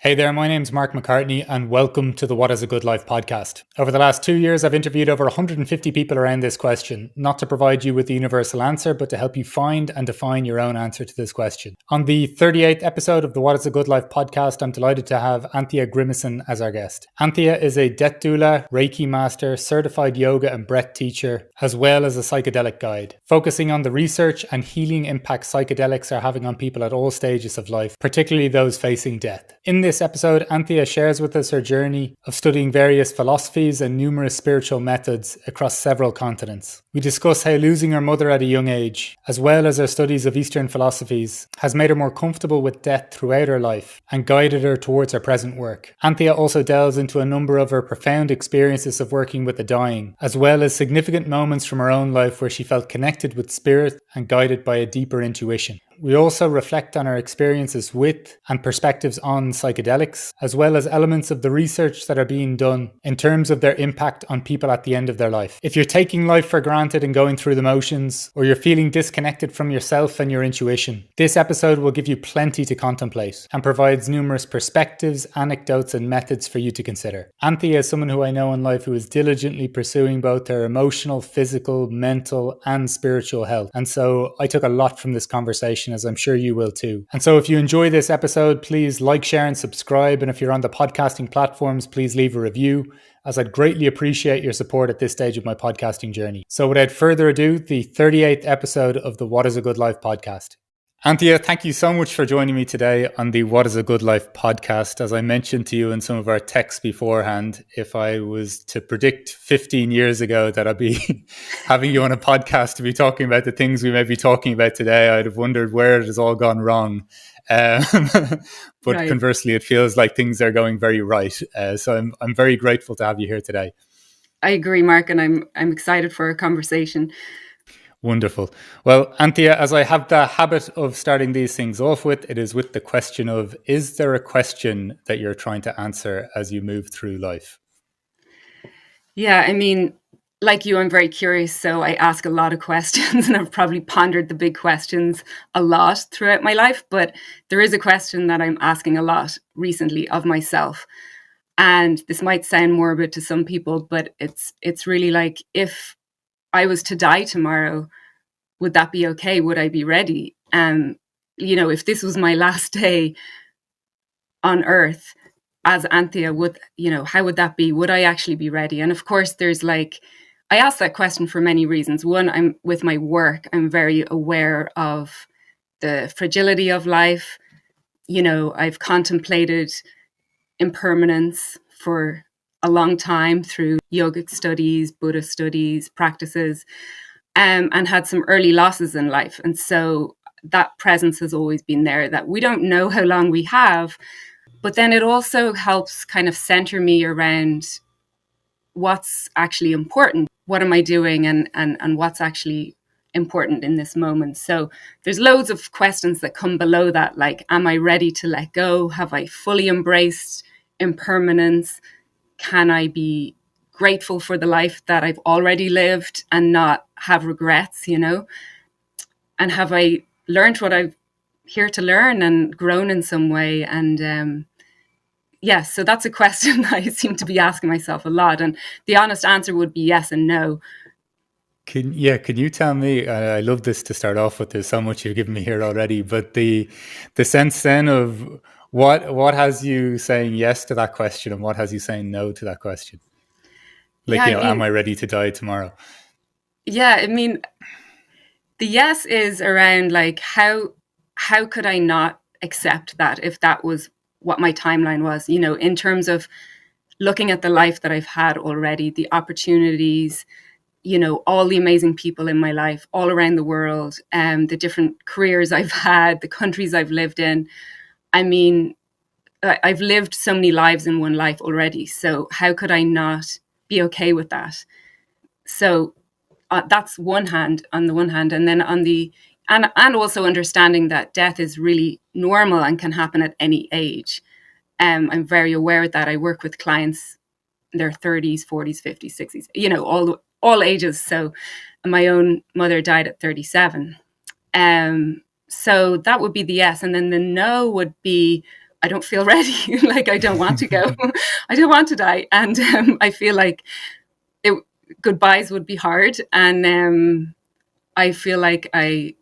Hey there, my name's Mark McCartney and welcome to the What is a Good Life podcast. Over the last 2 years, I've interviewed over 150 people around this question, not to provide you with the universal answer, but to help you find and define your own answer to this question. On the 38th episode of the What is a Good Life podcast, I'm delighted to have Anthea Grimason as our guest. Anthea is a Death Doula, Reiki Master, certified yoga and breath teacher, as well as a psychedelic guide, focusing on the research and healing impact psychedelics are having on people at all stages of life, particularly those facing death. In this episode, Anthea shares with us her journey of studying various philosophies and numerous spiritual methods across several continents. We discuss how losing her mother at a young age, as well as her studies of Eastern philosophies, has made her more comfortable with death throughout her life and guided her towards her present work. Anthea also delves into a number of her profound experiences of working with the dying, as well as significant moments from her own life where she felt connected with spirit and guided by a deeper intuition. We also reflect on our experiences with and perspectives on psychedelics, as well as elements of the research that are being done in terms of their impact on people at the end of their life. If you're taking life for granted and going through the motions, or you're feeling disconnected from yourself and your intuition, this episode will give you plenty to contemplate and provides numerous perspectives, anecdotes, and methods for you to consider. Anthea is someone who I know in life who is diligently pursuing both their emotional, physical, mental, and spiritual health. And so I took a lot from this conversation, as I'm sure you will too. And so if you enjoy this episode, please like, share, and subscribe. And if you're on the podcasting platforms, please leave a review, as I'd greatly appreciate your support at this stage of my podcasting journey. So without further ado, the 38th episode of the What is a Good Life podcast. Anthea, thank you so much for joining me today on the What is a Good Life podcast. As I mentioned to you in some of our texts beforehand, if I was to predict 15 years ago that I'd be having you on a podcast to be talking about the things we may be talking about today, I'd have wondered where it has all gone wrong. But right. Conversely, it feels like things are going very right. So I'm very grateful to have you here today. I agree, Mark, and I'm excited for our conversation. Wonderful. Well, Anthea, as I have the habit of starting these things off with, it is with the question of, is there a question that you're trying to answer as you move through life? Yeah, I mean, like you, I'm very curious, so I ask a lot of questions, and I've probably pondered the big questions a lot throughout my life, but there is a question that I'm asking a lot recently of myself. And this might sound morbid to some people, but it's really like, if I was to die tomorrow, would that be okay? Would I be ready? If this was my last day on earth as Anthea, how would that be? Would I actually be ready? And of course, I ask that question for many reasons. One, with my work, I'm very aware of the fragility of life. I've contemplated impermanence for a long time through yogic studies, Buddhist studies, practices, and had some early losses in life. And so that presence has always been there, that we don't know how long we have, but then it also helps kind of center me around what's actually important. What am I doing and what's actually important in this moment? So there's loads of questions that come below that, like, am I ready to let go? Have I fully embraced impermanence? Can I be grateful for the life that I've already lived and not have regrets, And have I learned what I'm here to learn and grown in some way? And so that's a question that I seem to be asking myself a lot. And the honest answer would be yes and no. Can you tell me, I love this to start off with, there's so much you've given me here already, but the sense then of what has you saying yes to that question and what has you saying no to that question? Am I ready to die tomorrow? Yeah, I mean, the yes is around like, how could I not accept that if that was what my timeline was, in terms of looking at the life that I've had already, the opportunities, all the amazing people in my life all around the world, the different careers I've had, the countries I've lived in. I mean, I've lived so many lives in one life already. So how could I not be okay with that? So that's on the one hand. And then and also understanding that death is really normal and can happen at any age. I'm very aware of that. I work with clients in their 30s, 40s, 50s, 60s, all ages. So my own mother died at 37. So that would be the yes. And then the no would be, I don't feel ready. Like, I don't want to go. I don't want to die. And I feel like it, goodbyes would be hard. And I feel like I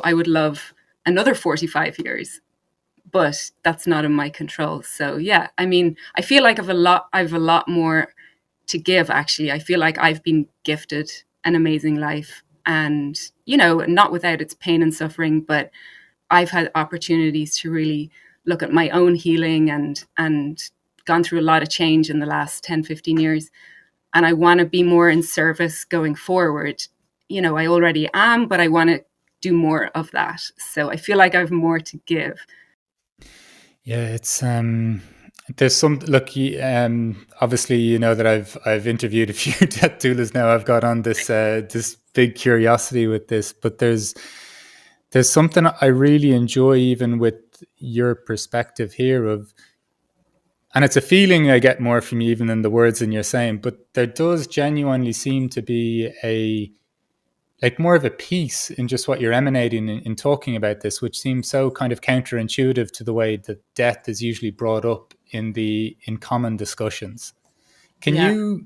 would love another 45 years, but that's not in my control. So yeah, I mean, I feel like I've a lot more to give, actually. I feel like I've been gifted an amazing life, and, not without its pain and suffering, but I've had opportunities to really look at my own healing and gone through a lot of change in the last 10, 15 years. And I want to be more in service going forward. I already am, but I want to do more of that. So I feel like I have more to give. Yeah, it's there's some look. Obviously, you know that I've interviewed a few death doulas now. I've got on this big curiosity with this, but there's something I really enjoy, even with your perspective here of, and it's a feeling I get more from you even than the words in you're saying. But there does genuinely seem to be a like more of a peace in just what you're emanating in talking about this, which seems so kind of counterintuitive to the way that death is usually brought up in common discussions. Can Yeah. you?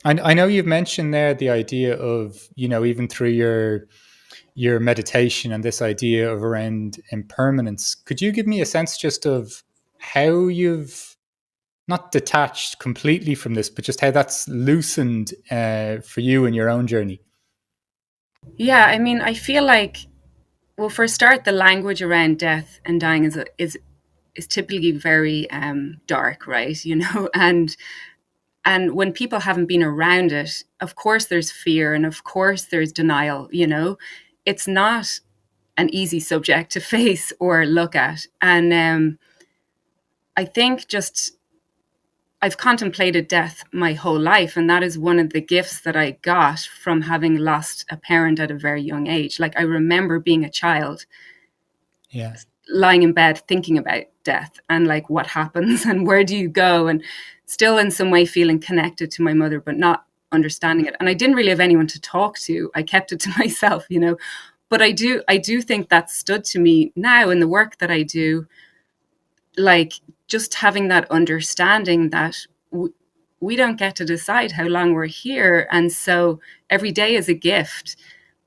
I know you've mentioned there the idea of, even through your meditation and this idea of around impermanence. Could you give me a sense just of how you've not detached completely from this, but just how that's loosened for you in your own journey? Yeah. I mean, I feel like, well, for a start, the language around death and dying is typically very dark, right? And when people haven't been around it, of course there's fear and of course there's denial. It's not an easy subject to face or look at. And I think just I've contemplated death my whole life, and that is one of the gifts that I got from having lost a parent at a very young age. Like, I remember being a child Yeah, lying in bed thinking about death and, like, what happens and where do you go, and still in some way feeling connected to my mother but not understanding it. And I didn't really have anyone to talk to. I kept it to myself. But I do think that stood to me now in the work that I do, like, just having that understanding that we don't get to decide how long we're here, and so every day is a gift.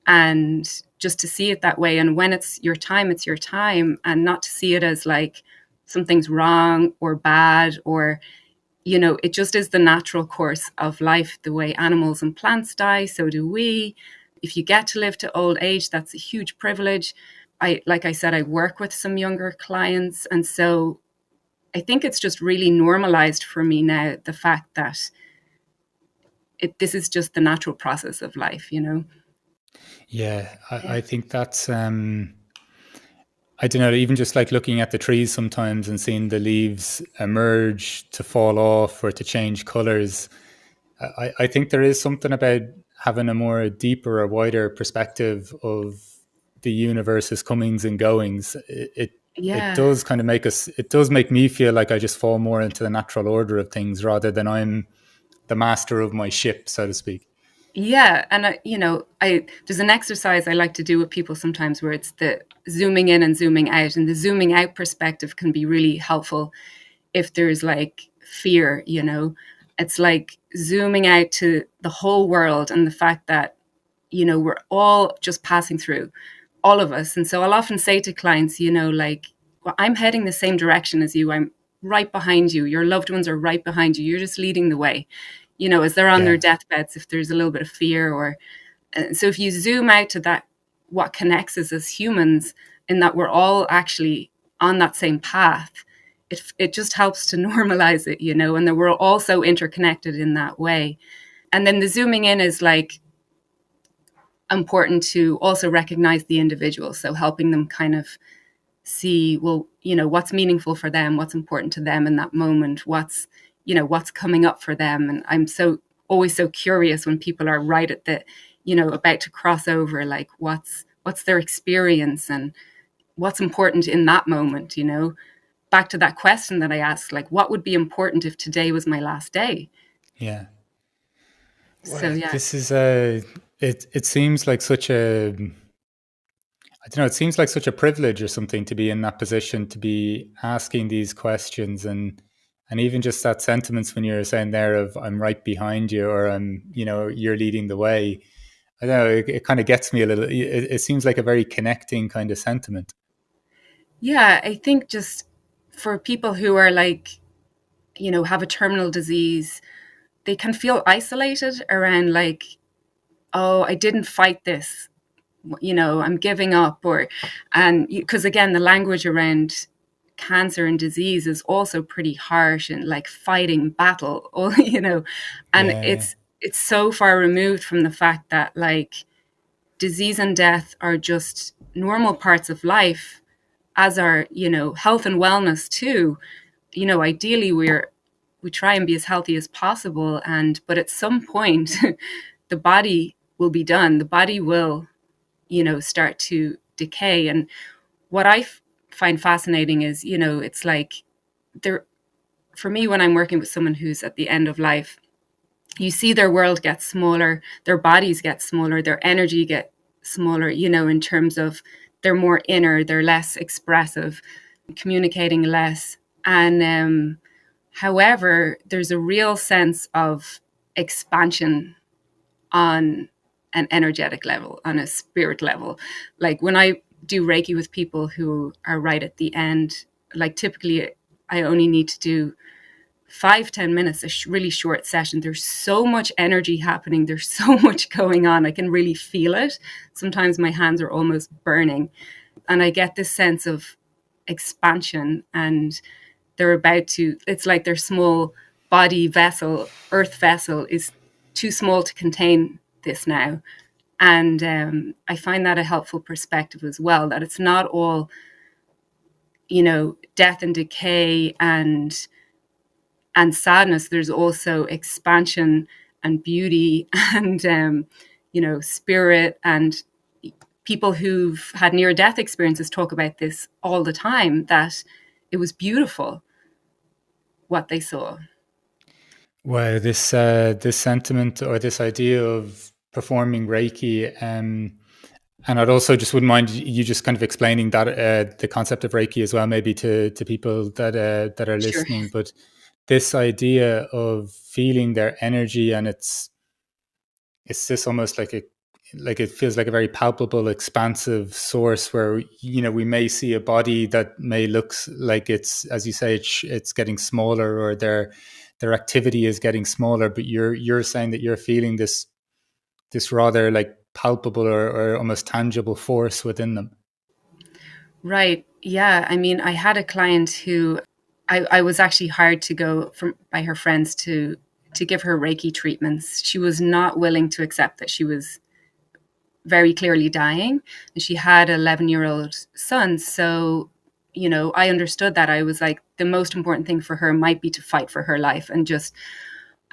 And just to see it that way, and when it's your time, and not to see it as like something's wrong or bad, or it just is the natural course of life. The way animals and plants die, so do we. If you get to live to old age, that's a huge privilege. Like I said, I work with some younger clients, and so I think it's just really normalized for me now, the fact that this is just the natural process of life. yeah. Yeah. I think that's I don't know, even just like looking at the trees sometimes and seeing the leaves emerge to fall off or to change colors. I think there is something about having a more deeper or wider perspective of the universe's comings and goings. It Yeah. does kind of it does make me feel like I just fall more into the natural order of things rather than I'm the master of my ship, so to speak. Yeah, and I there's an exercise I like to do with people sometimes where it's the zooming in and zooming out, and the zooming out perspective can be really helpful if there's like fear. It's like zooming out to the whole world and the fact that we're all just passing through, all of us. And so I'll often say to clients, like, well, I'm heading the same direction as you. I'm right behind you. Your loved ones are right behind you. You're just leading the way, as they're on their Yeah, deathbeds, if there's a little bit of fear. Or so if you zoom out to that, what connects us as humans, in that we're all actually on that same path, it just helps to normalize it, and that we're also interconnected in that way. And then the zooming in is like important to also recognize the individual. So helping them kind of see, well, what's meaningful for them, what's important to them in that moment, what's coming up for them. And I'm always so curious when people are right at the, about to cross over, like what's their experience and what's important in that moment. Back to that question that I asked, like, what would be important if today was my last day? yeah. So Well, yeah. this is it seems like such a I don't know, it seems like such a privilege or something to be in that position, to be asking these questions, and even just that sentiments when you're saying there of I'm right behind you, or I'm, you're leading the way. I don't know, it kind of gets me a little, it seems like a very connecting kind of sentiment. Yeah, I think just for people who are like, have a terminal disease, they can feel isolated around like, oh, I didn't fight this, I'm giving up, and because again, the language around cancer and disease is also pretty harsh and like fighting battle, or, and Yeah, it's so far removed from the fact that like disease and death are just normal parts of life, as are, health and wellness too. Ideally we try and be as healthy as possible, but at some point the body will be done. The body will, start to decay. And what I find fascinating is, it's like there, for me, when I'm working with someone who's at the end of life, you see their world get smaller, their bodies get smaller, their energy get smaller, in terms of they're more inner, they're less expressive, communicating less. And however, there's a real sense of expansion on an energetic level, on a spirit level. Like when I do Reiki with people who are right at the end, like typically I only need to do 5-10 minutes, a really short session. There's so much energy happening. There's so much going on. I can really feel it. Sometimes my hands are almost burning. And I get this sense of expansion, and they're about to, it's like their small body vessel, earth vessel, is too small to contain this now. And I find that a helpful perspective as well, that it's not all, death and decay and sadness. There's also expansion and beauty and, spirit. And people who've had near death experiences talk about this all the time, that it was beautiful what they saw. well, this sentiment or this idea of performing Reiki, and I'd also just wouldn't mind you just kind of explaining that the concept of Reiki as well, maybe to people that are Sure. listening. But this idea of feeling their energy, and it's this almost like it feels like a very palpable, expansive source where we may see a body that may looks like it's, as you say, it's getting smaller, or their activity is getting smaller, but you're saying that you're feeling this rather like palpable or almost tangible force within them. Right. Yeah. I mean, I had a client who I was actually hired to go from by her friends to give her Reiki treatments. She was not willing to accept that she was very clearly dying, and she had an 11-year-old son. So, I understood that. I was like, the most important thing for her might be to fight for her life, and just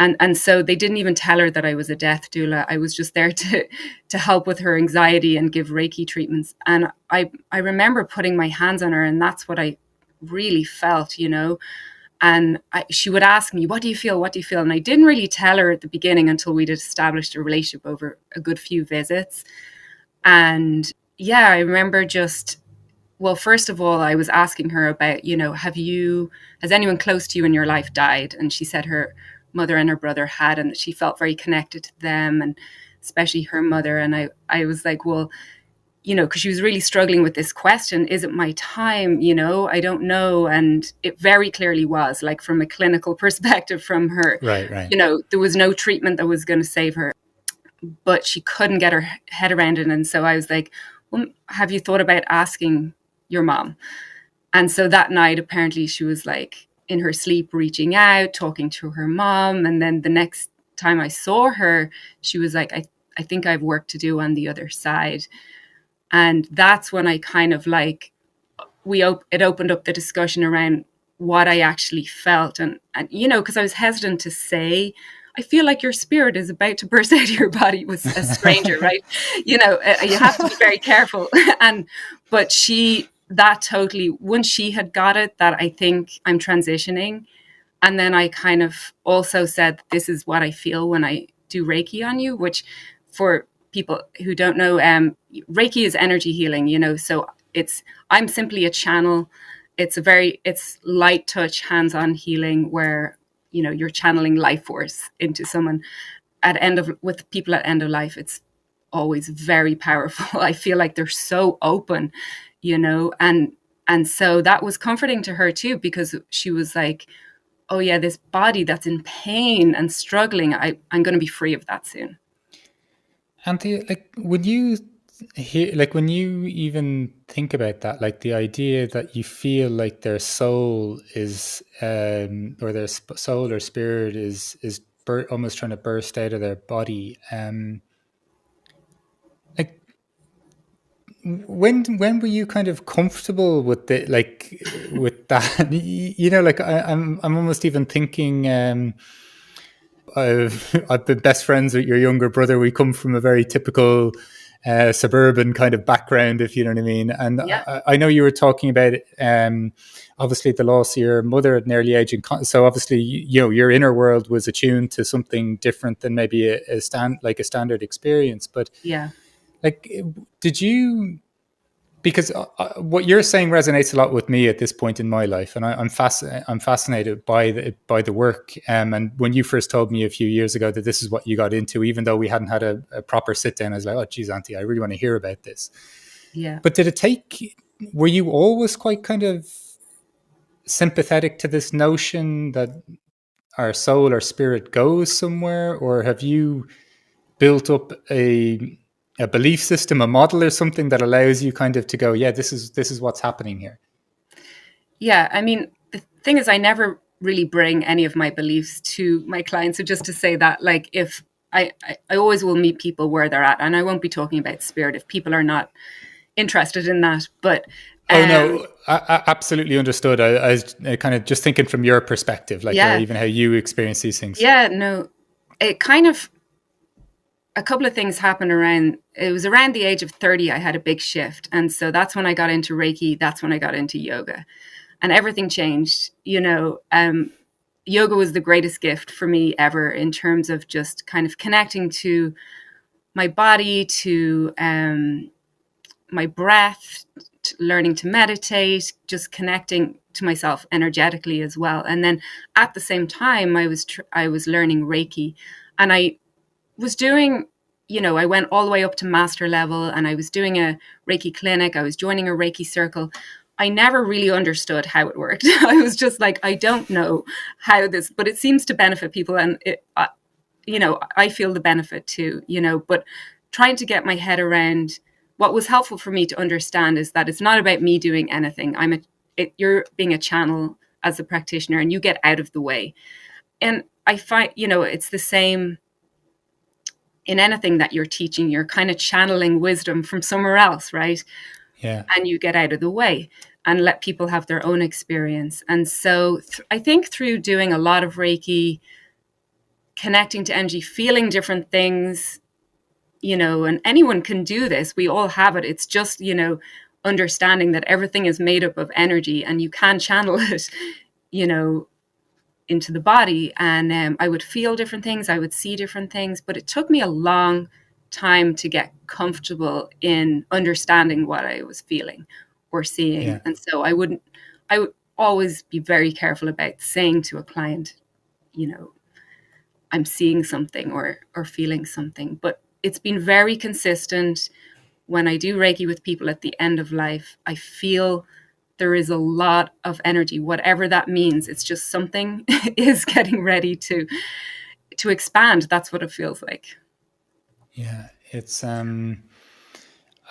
and so they didn't even tell her that I was a death doula. I was just there to help with her anxiety and give Reiki treatments. And I remember putting my hands on her, and that's what I really felt, And she would ask me, "What do you feel? What do you feel?" And I didn't really tell her at the beginning until we'd established a relationship over a good few visits. And yeah, I remember just, well, first of all, I was asking her about, has anyone close to you in your life died? And she said her mother and her brother had, and that she felt very connected to them, and especially her mother. And I was like, well, because she was really struggling with this question, is it my time? I don't know. And it very clearly was, like, from a clinical perspective from her, Right, right. there was no treatment that was going to save her, but she couldn't get her head around it. And so I was like, well, have you thought about asking your mom? And so that night, apparently she was like in her sleep, reaching out, talking to her mom. And then the next time I saw her, she was like, I think I have work to do on the other side. And that's when I kind of like, it opened up the discussion around what I actually felt. And because I was hesitant to say, I feel like your spirit is about to burst out of your body with a stranger, right? You have to be very careful. But that totally, once she had got it, that I think I'm transitioning. And then I kind of also said, this is what I feel when I do Reiki on you, which for people who don't know, Reiki is energy healing, so I'm simply a channel. It's light touch, hands-on healing where, you're channeling life force into someone with people at end of life. It's always very powerful. I feel like they're so open, and so that was comforting to her too, because she was like, oh yeah, this body that's in pain and struggling, I'm going to be free of that soon. Anthea, like, would you hear, like, when you even think about that, like the idea that you feel like their soul is, or their soul or spirit is almost trying to burst out of their body, like, when were you kind of comfortable with the, like, with that? Like, I'm almost even thinking, I've been best friends with your younger brother. We come from a very typical suburban kind of background, if you know what I mean. And Yeah, I know you were talking about, obviously, the loss of your mother at an early age, and so obviously, your inner world was attuned to something different than maybe a standard experience. But, yeah, like, did you? Because what you're saying resonates a lot with me at this point in my life, and I'm fascinated by the work. And when you first told me a few years ago that this is what you got into, even though we hadn't had a proper sit down, I was like, "Oh, geez, Auntie, I really want to hear about this." yeah. But did it take? Were you always quite kind of sympathetic to this notion that our soul or spirit goes somewhere, or have you built up a belief system, a model or something that allows you kind of to go, yeah, this is what's happening here? Yeah, I mean, the thing is, I never really bring any of my beliefs to my clients. So just to say that, like, if I always will meet people where they're at, and I won't be talking about spirit if people are not interested in that. But Oh um, no, I absolutely understood. I was kind of just thinking from your perspective, like, or yeah, even how you experience these things. yeah, no, it kind of, a couple of things happened around, it was around the age of 30, I had a big shift. And so that's when I got into Reiki. That's when I got into yoga, and everything changed. Yoga was the greatest gift for me ever, in terms of just kind of connecting to my body, to my breath, to learning to meditate, just connecting to myself energetically as well. And then at the same time, I was learning Reiki, and I was doing, I went all the way up to master level, and I was doing a Reiki clinic. I was joining a Reiki circle. I never really understood how it worked. I was just like, I don't know how this, but it seems to benefit people. And I feel the benefit too, but trying to get my head around, what was helpful for me to understand is that it's not about me doing anything. You're being a channel as a practitioner, and you get out of the way. And I find, it's the same in anything that you're teaching. You're kind of channeling wisdom from somewhere else, right? Yeah, And you get out of the way and let people have their own experience. And so I think through doing a lot of Reiki, connecting to energy, feeling different things, and anyone can do this. We all have it. It's just, understanding that everything is made up of energy, and you can channel it, you know, into the body. And I would feel different things. I would see different things. But it took me a long time to get comfortable in understanding what I was feeling or seeing. yeah, And so I would always be very careful about saying to a client, you know, I'm seeing something or feeling something. But it's been very consistent. When I do Reiki with people at the end of life, I feel there is a lot of energy, whatever that means. It's just something is getting ready to expand. That's what it feels like. yeah. It's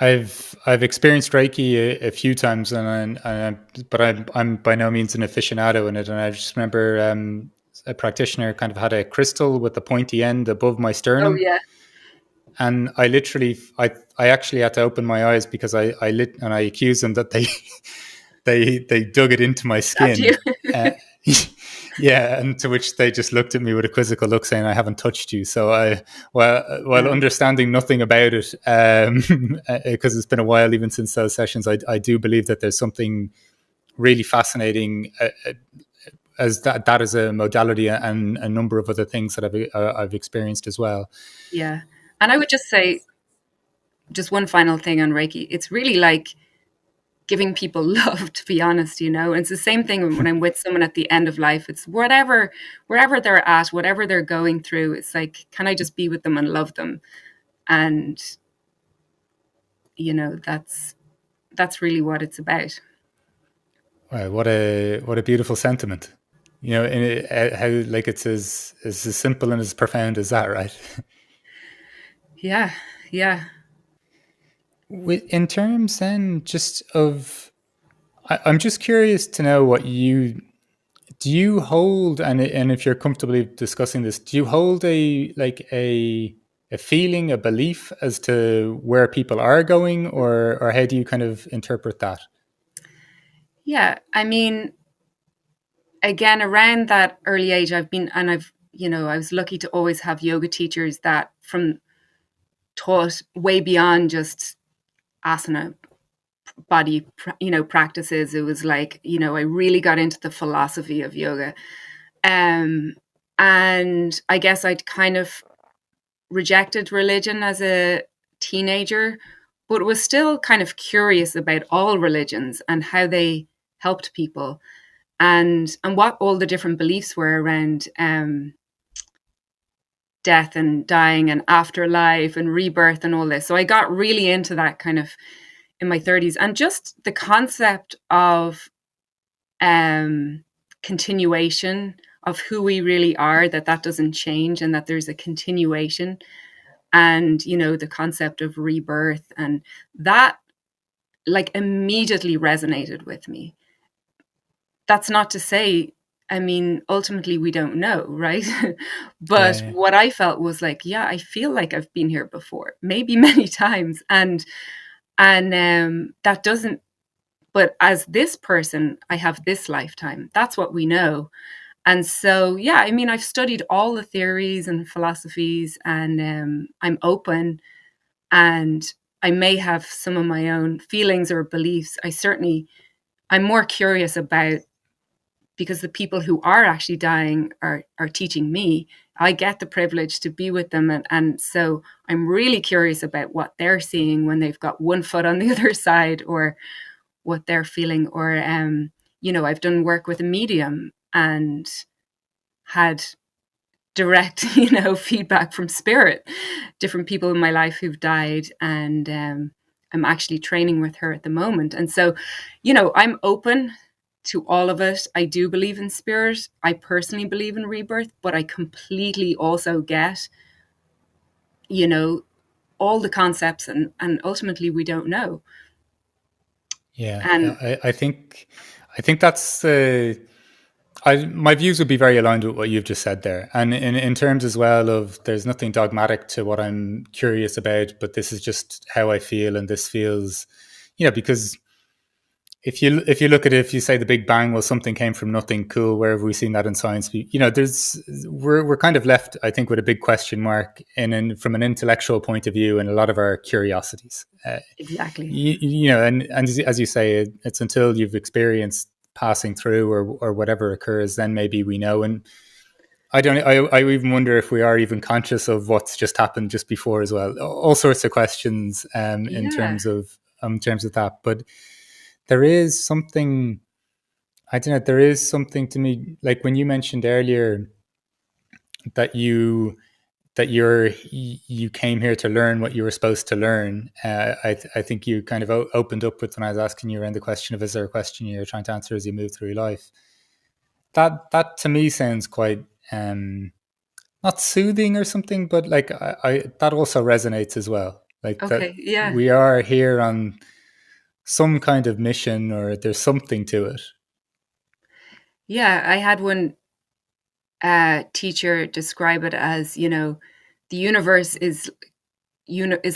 I've experienced Reiki a few times, but I'm by no means an aficionado in it. And I just remember, a practitioner kind of had a crystal with the pointy end above my Oh sternum, yeah, and I actually had to open my eyes because I lit and I accused them that they they dug it into my that you. skin. Uh, yeah, and to which they just looked at me with a quizzical look, saying, "I haven't touched you." So while Yeah, understanding nothing about it, because it's been a while even since those sessions, I do believe that there's something really fascinating, as that is a modality, and a number of other things that I've experienced as well. yeah. And I would just say, just one final thing on Reiki. It's really like giving people love, to be honest, And it's the same thing when I'm with someone at the end of life. It's wherever they're at, whatever they're going through, it's like, can I just be with them and love them? And, that's really what it's about. Wow, what a beautiful sentiment. And how like it's as simple and as profound as that, right? Yeah. Yeah. In terms then, just of, I'm just curious to know what you do. You hold, and if you're comfortably discussing this, do you hold a feeling, a belief as to where people are going, or how do you kind of interpret that? Yeah. I mean, again, around that early age, I was lucky to always have yoga teachers that from taught way beyond just asana body, practices. It was like, I really got into the philosophy of yoga. Um, and I guess I'd kind of rejected religion as a teenager, but was still kind of curious about all religions and how they helped people, and what all the different beliefs were around death and dying and afterlife and rebirth and all this. So I got really into that kind of in my 30s, and just the concept of continuation of who we really are, that doesn't change and that there's a continuation, and the concept of rebirth, and that like immediately resonated with me. That's not to say, I mean, ultimately we don't know, right? But Yeah, what I felt was like, yeah, I feel like I've been here before, maybe many times, and that doesn't. But as this person, I have this lifetime. That's what we know. And so, yeah, I mean, I've studied all the theories and philosophies, and I'm open, and I may have some of my own feelings or beliefs. I'm more curious about, because the people who are actually dying are teaching me. I get the privilege to be with them, and so I'm really curious about what they're seeing when they've got one foot on the other side, or what they're feeling, or I've done work with a medium and had direct feedback from spirit, different people in my life who've died, and I'm actually training with her at the moment. And so I'm open to all of it. I do believe in spirit. I personally believe in rebirth, but I completely also get you know all the concepts, and ultimately we don't know. yeah. And I think that's the. My views would be very aligned with what you've just said there, and in terms as well of there's nothing dogmatic to what I'm curious about, but this is just how I feel, and this feels, because if you look at it, if you say the Big Bang, well, something came from nothing, cool. Where have we seen that in science? There's we're kind of left, I think, with a big question mark, from an intellectual point of view, and a lot of our curiosities. exactly. And as you say, it's until you've experienced passing through or whatever occurs, then maybe we know. And I don't. I even wonder if we are even conscious of what's just happened just before as well. All sorts of questions in Yeah. terms of that, but there is something. I don't know. There is something to me, like when you mentioned earlier that you came here to learn what you were supposed to learn. I think you kind of opened up with when I was asking you around the question of, is there a question you're trying to answer as you move through your life? That to me sounds quite not soothing or something, but like I that also resonates as well. Like that Okay. Yeah. we are here on some kind of mission, or there's something to it. Yeah. I had one teacher describe it as, the universe is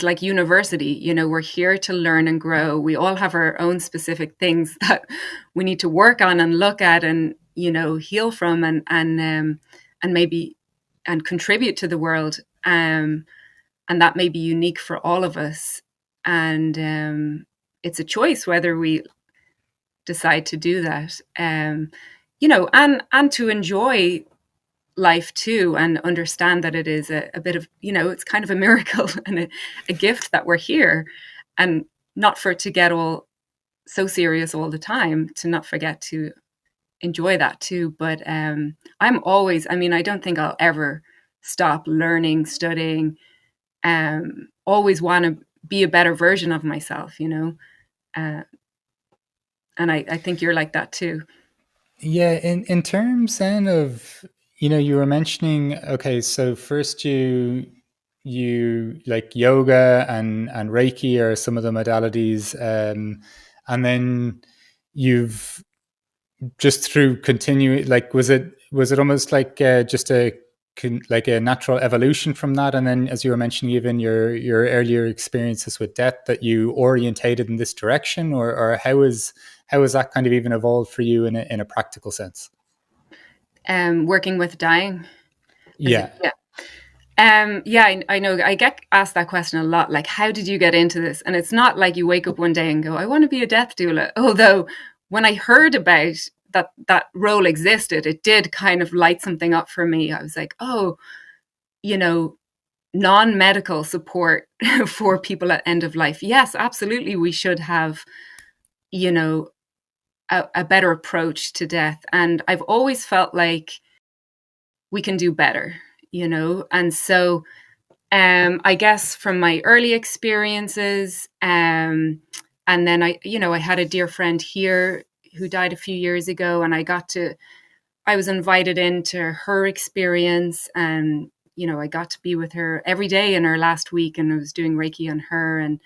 like university. We're here to learn and grow. We all have our own specific things that we need to work on and look at, and heal from, and maybe and contribute to the world. And that may be unique for all of us. And it's a choice whether we decide to do that. And to enjoy life too, and understand that it is a bit of, it's kind of a miracle and a gift that we're here, and not for it to get all so serious all the time, to not forget to enjoy that too. But I'm always, I don't think I'll ever stop learning, studying, always want to be a better version of myself, uh, and I think you're like that too. Yeah, in terms then of, you were mentioning, okay, so first you like yoga and Reiki are some of the modalities, and then you've just through continue, like was it almost like just like a natural evolution from that, and then as you were mentioning, even your earlier experiences with death, that you orientated in this direction, or how is that kind of even evolved for you in a practical sense? Working with dying, is it? Yeah, Yeah. Yeah, I know. I get asked that question a lot. Like, how did you get into this? And it's not like you wake up one day and go, "I want to be a death doula." Although, when I heard about that role existed, it did kind of light something up for me. I was like, "Oh, you know, non-medical support for people at end of life. Yes, absolutely. We should have, you know, a better approach to death." And I've always felt like we can do better, And so, I guess from my early experiences, and then I had a dear friend here who died a few years ago, and I was invited into her experience, and I got to be with her every day in her last week, and I was doing Reiki on her, and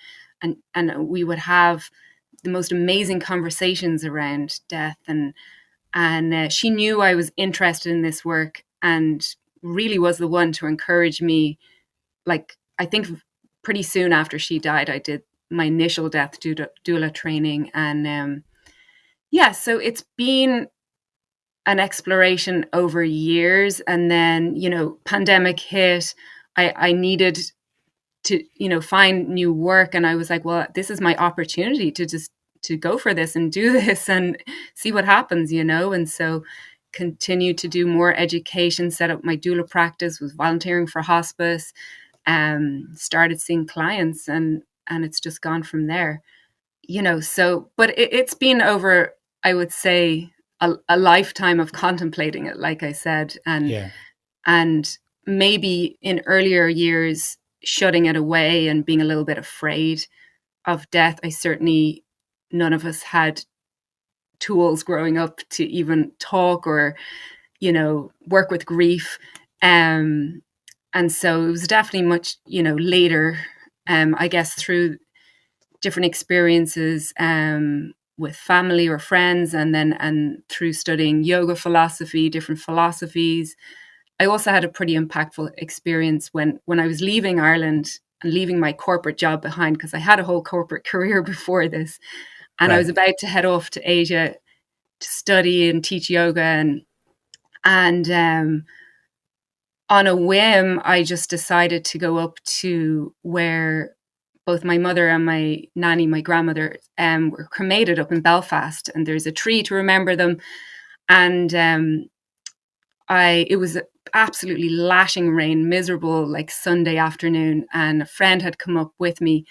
we would have the most amazing conversations around death, and she knew I was interested in this work, and really was the one to encourage me. Like, I think pretty soon after she died, I did my initial death doula training, and yeah, so it's been an exploration over years. And then, pandemic hit. I needed to, find new work, and I was like, well, this is my opportunity to just to go for this and do this and see what happens, and so continued to do more education, set up my doula practice, was volunteering for hospice, started seeing clients, and it's just gone from there, so, but it's been over, I would say, a lifetime of contemplating it, like I said, yeah. and maybe in earlier years shutting it away and being a little bit afraid of death. I certainly, none of us had tools growing up to even talk or, work with grief. And so it was definitely much, later, I guess, through different experiences, with family or friends, and through studying yoga philosophy, different philosophies. I also had a pretty impactful experience when I was leaving Ireland and leaving my corporate job behind, because I had a whole corporate career before this, and I was Right. about to head off to Asia to study and teach yoga, and on a whim, I just decided to go up to where both my mother and my nanny, my grandmother, were cremated up in Belfast, and there's a tree to remember them. And it was absolutely lashing rain, miserable, like Sunday afternoon, and a friend had come up with me,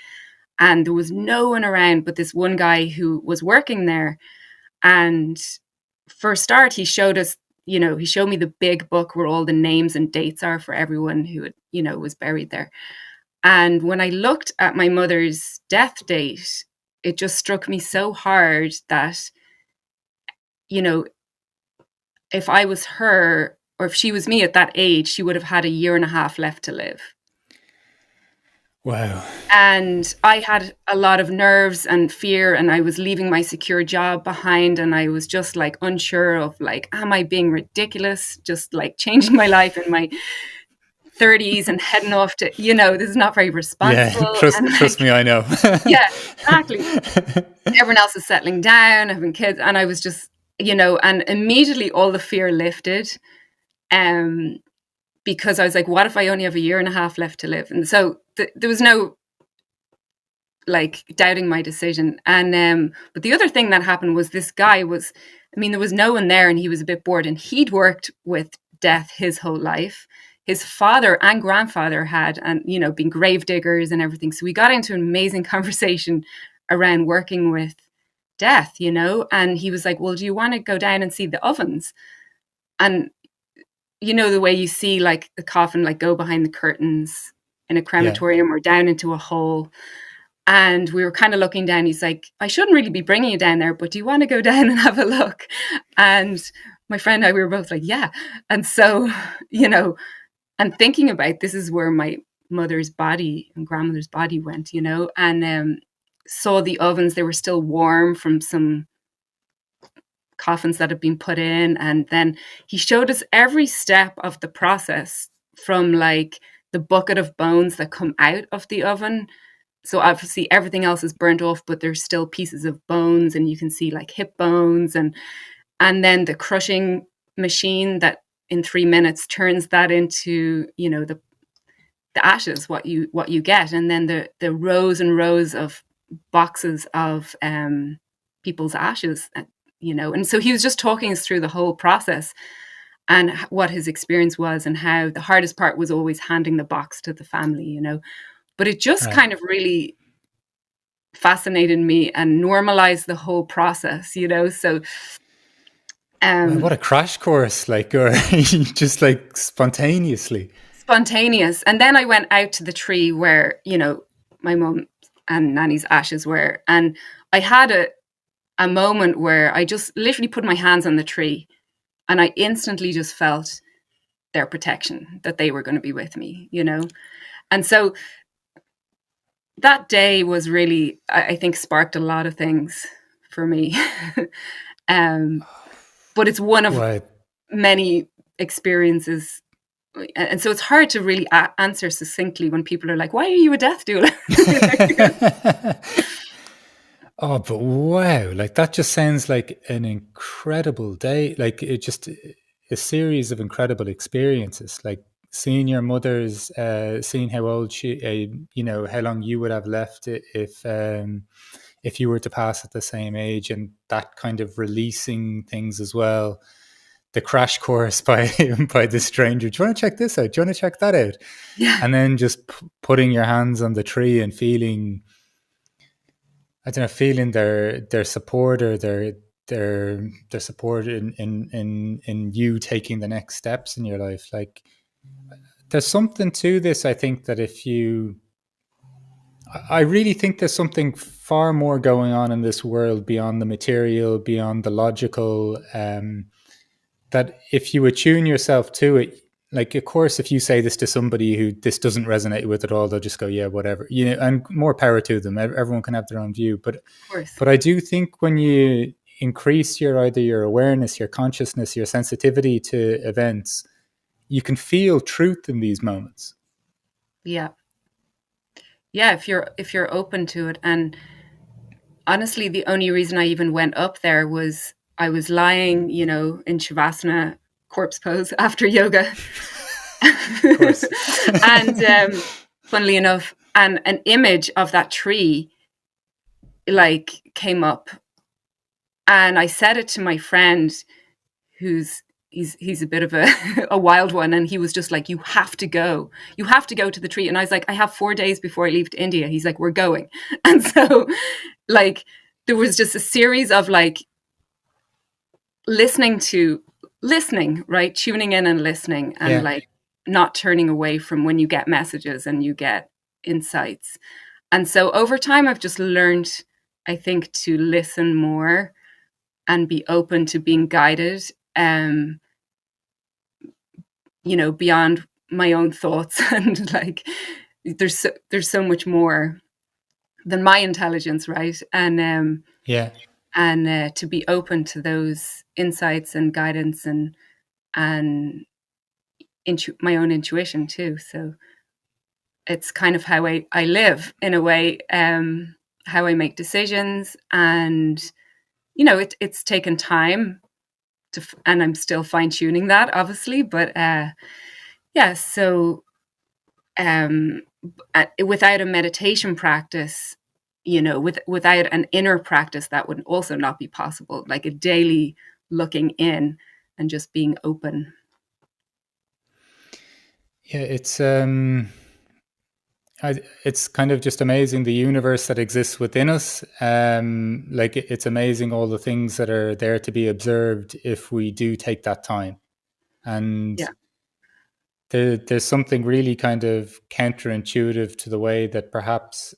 and there was no one around but this one guy who was working there. And for a start, he showed us, he showed me the big book where all the names and dates are for everyone who had, was buried there. And when I looked at my mother's death date, it just struck me so hard that, you know, if I was her, or if she was me at that age, she would have had a year and a half left to live. Wow. And I had a lot of nerves and fear, and I was leaving my secure job behind, and I was just like unsure of, like, am I being ridiculous? Just like changing my life in my 30s and heading off to, this is not very Yeah, responsible. And trust like, me, I know. yeah, exactly. Everyone else is settling down, having kids, and I was just, and immediately all the fear lifted. Um, because I was like, what if I only have a year and a half left to live? And so there was no like doubting my decision. And but the other thing that happened was this guy was, there was no one there, and he was a bit bored, and he'd worked with death his whole life. His father and grandfather had, and been grave diggers and everything. So we got into an amazing conversation around working with death, and he was like, well, do you want to go down and see the ovens? And the way you see like the coffin like go behind the curtains in a crematorium or down into a hole. And we were kind of looking down. He's like, I shouldn't really be bringing you down there, but do you want to go down and have a look? And my friend and I, we were both like, yeah. And so, and thinking about this is where my mother's body and grandmother's body went, and saw the ovens. They were still warm from some coffins that had been put in. And then he showed us every step of the process, from like the bucket of bones that come out of the oven. So obviously everything else is burnt off, but there's still pieces of bones, and you can see like hip bones, and then the crushing machine that in 3 minutes turns that into, the ashes, what you get. And then the rows and rows of boxes of people's ashes, and so he was just talking us through the whole process and what his experience was, and how the hardest part was always handing the box to the family, but it just kind of really fascinated me and normalized the whole process, so well, what a crash course, like, or just like spontaneous. And then I went out to the tree where my mum and Nanny's ashes were, and I had a moment where I just literally put my hands on the tree, and I instantly just felt their protection, that they were going to be with me, and so that day was really, I think, sparked a lot of things for me. But it's one of many experiences. And so it's hard to really answer succinctly when people are like, why are you a death doula? Oh, but wow. Like, that just sounds like an incredible day. Like, it just a series of incredible experiences. Like, seeing your mother's, seeing how old she, how long you would have left if you were to pass at the same age, and that kind of releasing things as well. The crash course by the stranger. Do you want to check this out? Do you want to check that out? Yeah. And then just putting your hands on the tree and feeling, I don't know, feeling their support, or their support in you taking the next steps in your life. Like, there's something to this. I think that I really think there's something far more going on in this world beyond the material, beyond the logical, that if you attune yourself to it, like, of course, if you say this to somebody who this doesn't resonate with at all, they'll just go, yeah, whatever, and more power to them. Everyone can have their own view. But I do think when you increase either your awareness, your consciousness, your sensitivity to events, you can feel truth in these moments. Yeah. Yeah, if you're open to it. And honestly, the only reason I even went up there was I was lying, in Shavasana, corpse pose, after yoga. Of course. And funnily enough, and an image of that tree like came up, and I said it to my friend, he's a bit of a wild one, and he was just like, you have to go to the tree. And I was like, I have 4 days before I leave to India. He's like, we're going. And so like there was just a series of like listening, right, tuning in and listening, and like not turning away from when you get messages and you get insights. And so over time I've just learned, I think, to listen more and be open to being guided, beyond my own thoughts. And like there's so much more than my intelligence, right? And to be open to those insights and guidance, and my own intuition too. So it's kind of how I live, in a way, how I make decisions. And it's taken time and I'm still fine-tuning that, obviously, but so without a meditation practice, without an inner practice, that would also not be possible. Like a daily looking in and just being open. Yeah, it's kind of just amazing the universe that exists within us. Like it's amazing all the things that are there to be observed if we do take that time. And Yeah. there's something really kind of counterintuitive to the way that perhaps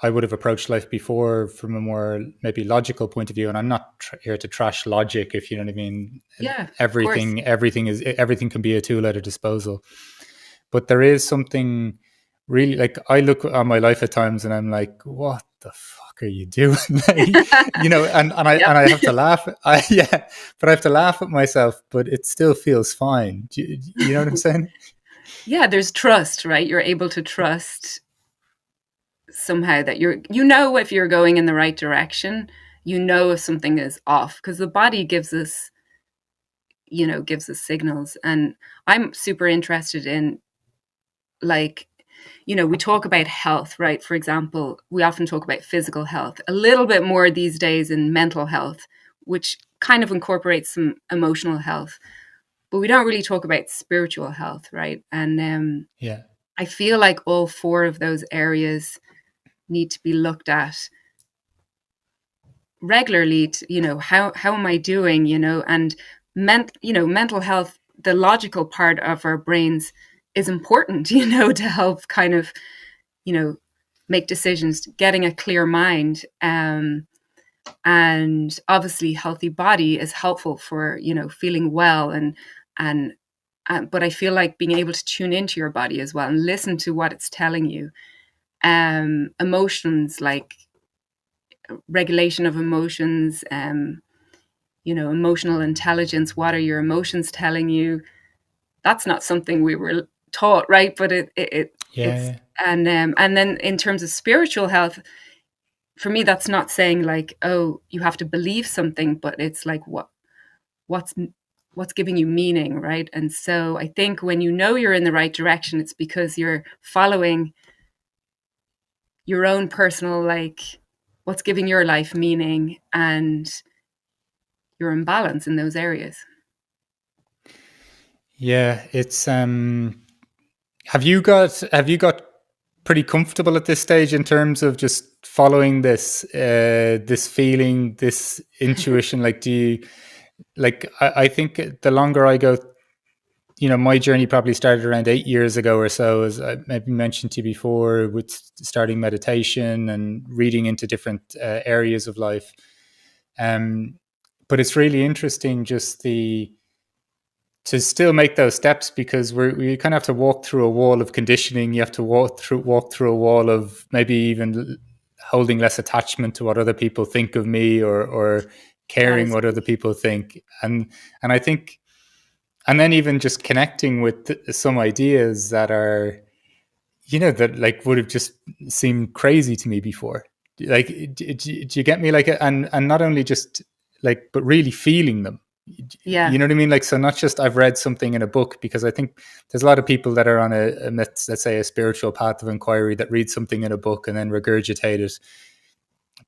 I would have approached life before from a more maybe logical point of view. And I'm not here to trash logic, if you know what I mean. Yeah, of course. Everything can be a tool at a disposal, but there is something really like I look on my life at times and I'm like, what the fuck are you doing? Like, you know, Yep. and I have to laugh. Yeah, but I have to laugh at myself, but it still feels fine. You know what I'm saying? Yeah, there's trust, right? You're able to trust somehow that you know if you're going in the right direction, you know if something is off because the body gives us signals. And I'm super interested in, like, we talk about health, right? For example, we often talk about physical health, a little bit more these days in mental health, which kind of incorporates some emotional health, but we don't really talk about spiritual health, right? And Yeah, I feel like all four of those areas need to be looked at regularly to, how am I doing, and mental health, the logical part of our brains is important, to help kind of, you know, make decisions, getting a clear mind. And obviously healthy body is helpful for, feeling well and but I feel like being able to tune into your body as well and listen to what it's telling you. Emotions, like regulation of emotions, emotional intelligence. What are your emotions telling you? That's not something we were taught, right? But it's yeah, and then in terms of spiritual health, for me, that's not saying like, oh, you have to believe something, but it's like what's what's giving you meaning, right? And so I think when you know you're in the right direction, it's because you're following your own personal, like, what's giving your life meaning, and you're in balance in those areas. yeah. It's have you got pretty comfortable at this stage in terms of just following this feeling, this intuition? Like, do you like? I think the longer I go, you know, my journey probably started around 8 years ago or so, as I maybe mentioned to you before, with starting meditation and reading into different areas of life. Um, but it's really interesting just the to still make those steps because we kind of have to walk through a wall of conditioning. You have to walk through a wall of maybe even holding less attachment to what other people think of me, or That caring is what other big. people think. And I think, and then even just connecting with some ideas that are, you know, that like would have just seemed crazy to me before. Like, do you get me? Like, and not only just like, but really feeling them. Yeah. You know what I mean? Like, so not just I've read something in a book, because I think there's a lot of people that are on let's say a spiritual path of inquiry that read something in a book and then regurgitate it,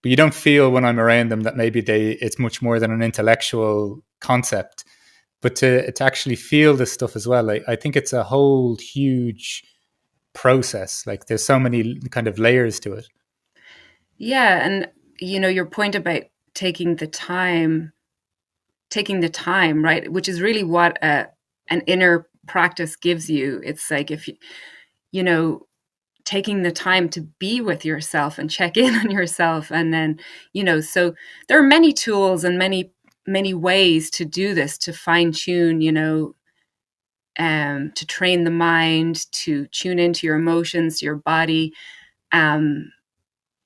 but you don't feel when I'm around them that maybe it's much more than an intellectual concept. But to actually feel this stuff as well, I think it's a whole huge process. Like, there's so many kind of layers to it. Yeah, and your point about taking the time, right, which is really what an inner practice gives you. It's like if you know taking the time to be with yourself and check in on yourself, and then so there are many tools and many ways to do this, to fine tune, to train the mind to tune into your emotions, to your body, um,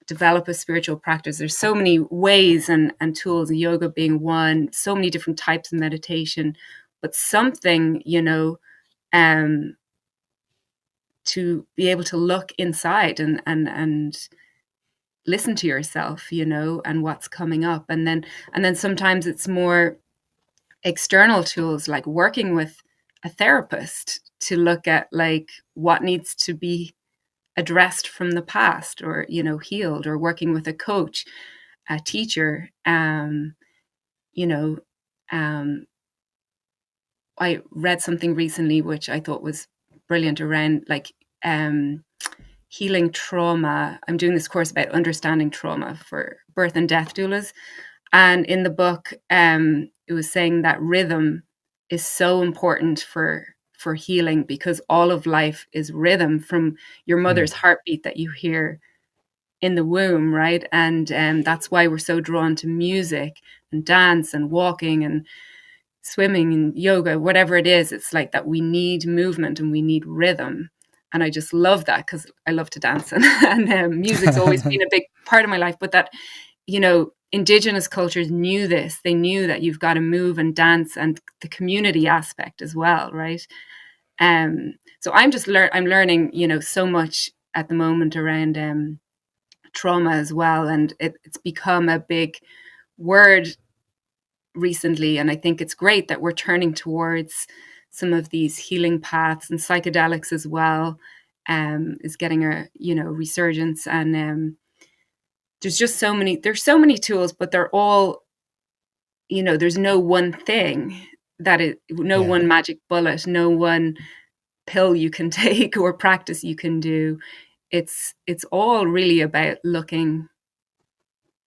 develop a spiritual practice. There's so many ways and tools, yoga being one, so many different types of meditation, but something, um, to be able to look inside and listen to yourself, and what's coming up. And then sometimes it's more external tools, like working with a therapist to look at like what needs to be addressed from the past, or healed, or working with a coach, a teacher. You know um, I read something recently which I thought was brilliant around like healing trauma. I'm doing this course about understanding trauma for birth and death doulas. And in the book, it was saying that rhythm is so important for healing, because all of life is rhythm, from your mother's heartbeat that you hear in the womb, right? And that's why we're so drawn to music and dance and walking and swimming and yoga, whatever it is. It's like that we need movement and we need rhythm. And I just love that, because I love to dance, and music's always been a big part of my life. But that, Indigenous cultures knew this. They knew that you've got to move and dance, and the community aspect as well, right? So I'm just I'm learning, so much at the moment around trauma as well, and it's become a big word recently, and I think it's great that we're turning towards some of these healing paths, and psychedelics as well is getting a resurgence, and there's so many tools, but they're all, there's no one thing no one magic bullet, no one pill you can take or practice you can do. It's all really about looking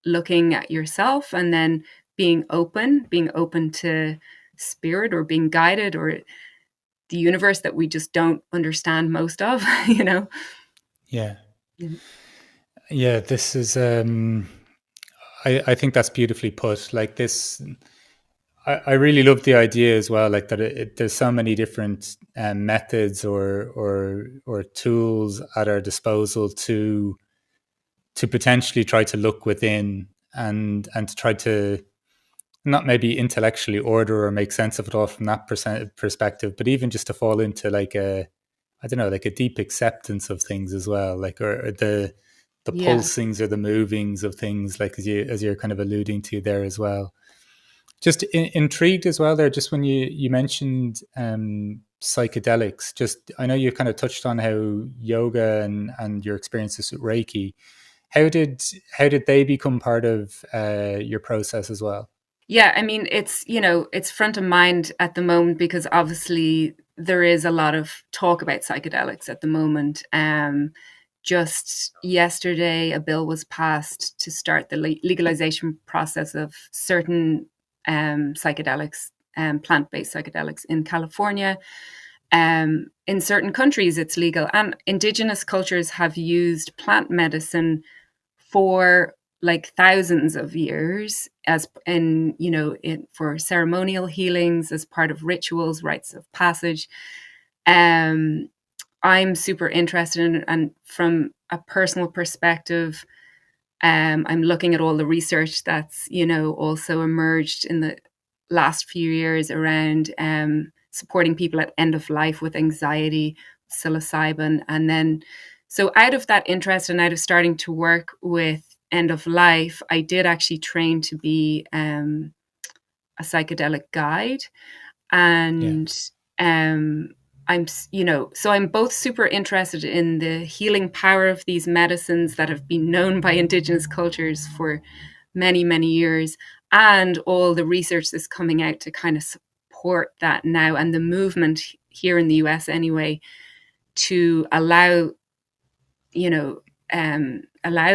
at yourself, and then being open to spirit, or being guided, or the universe that we just don't understand most of. Yeah. This is I think that's beautifully put. Like this, I really love the idea as well, like that there's so many different methods or tools at our disposal to potentially try to look within, and to try to not maybe intellectually order or make sense of it all from that perspective, but even just to fall into like I don't know, like a deep acceptance of things as well, like, or the pulsings or the movings of things, like as you're kind of alluding to there as well. Just intrigued as well there, just when you mentioned psychedelics. Just, I know you kind of touched on how yoga and your experiences with Reiki. How did they become part of your process as well? Yeah, I mean, it's front of mind at the moment, because obviously there is a lot of talk about psychedelics at the moment. Just yesterday, a bill was passed to start the legalization process of certain psychedelics, plant-based psychedelics in California. In certain countries, it's legal, and Indigenous cultures have used plant medicine for like thousands of years, as for ceremonial healings, as part of rituals, rites of passage. I'm super interested in, and from a personal perspective, I'm looking at all the research that's also emerged in the last few years around supporting people at end of life with anxiety, psilocybin, and then so out of that interest and out of starting to work with end of life, I did actually train to be a psychedelic guide, and I'm both super interested in the healing power of these medicines that have been known by Indigenous cultures for many, many years, and all the research that's coming out to kind of support that now, and the movement here in the US anyway, to allow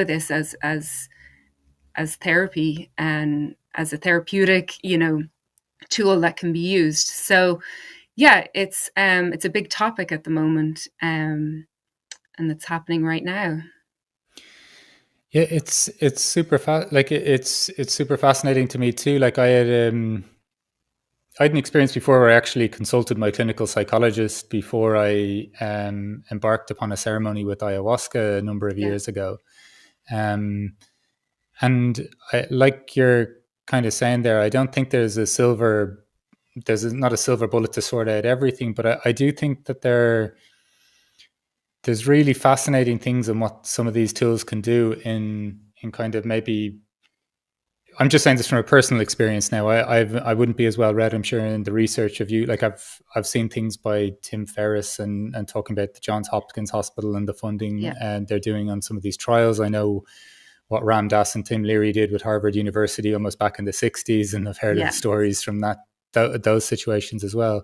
this as therapy and as a therapeutic tool that can be used. So yeah, it's a big topic at the moment, and it's happening right now. Yeah, it's super it's super fascinating to me too. Like I had an experience before where I actually consulted my clinical psychologist before I embarked upon a ceremony with ayahuasca a number of years ago. And like you're kind of saying there, I don't think there's not a silver bullet to sort out everything, but I do think that there's really fascinating things in what some of these tools can do in kind of maybe. I'm just saying this from a personal experience now. I wouldn't be as well read, I'm sure, in the research of you. Like I've seen things by Tim Ferriss and talking about the Johns Hopkins Hospital and the funding and they're doing on some of these trials. I know what Ram Dass and Tim Leary did with Harvard University almost back in the 60s, and I've heard of the stories from those situations as well.